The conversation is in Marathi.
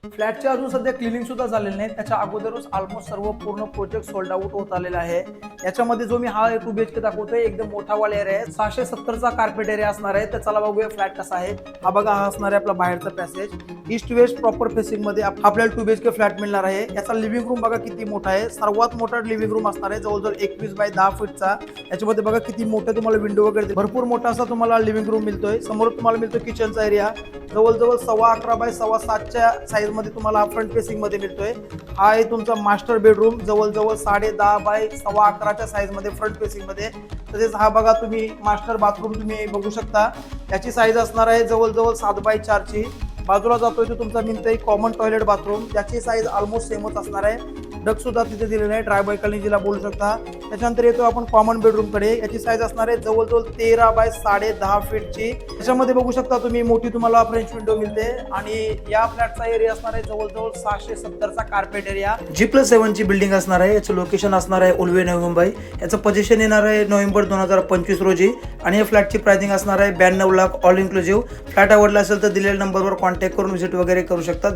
फ्लॅटचे अजून सध्या क्लिनिंग सुद्धा झालेलं नाही, त्याच्या अगोदरच ऑलमोस्ट सर्व पूर्ण प्रोजेक्ट सोल्ड आउट होत आलेला आहे। याच्यामध्ये जो मी हा 2 BHK दाखवतोय एकदम मोठा वाला एरिया आहे, 670 चा कार्पेट एरिया असणार आहे। तर चला बघूया फ्लॅट कसा आहे। हा बघा, हा असणार आहे आपला बाहेरचा passage, east west proper facing मध्ये आपल्याला 2 BHK फ्लॅट मिळणार आहे। याचा लिव्हिंग रूम बघा किती मोठा आहे, सर्वात मोठा लिव्हिंग रूम असणार आहे, जवळजवळ 21 बाय 10 फीटचा। याच्यामध्ये बघा किती मोठे तुम्हाला विंडो वगैरे भरपूर मोठा असा तुम्हाला लिव्हिंग रूम मिळतोय। समोर तुम्हाला मिळतो किचनचा एरिया, जवळजवळ 11.25 बाय 11.25च्या साईज मध्ये तुम्हाला फ्रंट फेसिंग मध्ये मिळतोय। हा आहे तुमचा मास्टर बेडरूम, जवळजवळ 10.5 बाय 11.25च्या साईज मध्ये फ्रंट फेसिंग मध्ये। तसेच हा बघा तुम्ही मास्टर बाथरूम तुम्ही बघू शकता, याची साईज असणार आहे जवळजवळ 7 बाय 4ची। बाजूला जातोय तो तुमचा मिळतोय कॉमन टॉयलेट बाथरूम, याची साईज ऑलमोस्ट सेमच असणार आहे। डक सुद्धा तिथे दिलेला आहे, ड्राय बायकलनी जिला बोलू शकता। त्याच्यानंतर येतो आपण कॉमन बेडरूम कडे, याची साईज असणार आहे जवळजवळ 13 बाय 10.5 फीटची। त्याच्यामध्ये बघू शकता तुम्ही मोठी तुम्हाला फ्रेंच विंडो मिळते आणि या फ्लॅटचा एरिया असणार आहे जवळजवळ 670चा कार्पेट एरिया। G+7 ची बिल्डिंग असणार आहे। याचं लोकेशन असणार आहे उल्वे नवी मुंबई। याचं पोझिशन येणार आहे नोव्हेंबर 2025 रोजी आणि या फ्लॅटची प्राइसिंग असणार आहे 92 लाख ऑल इन्क्लुसिव्ह। फ्लॅट आवडला असेल तर दिलेल्या नंबरवर कॉन्टॅक्ट करून व्हिजिट वगैरे करू शकता।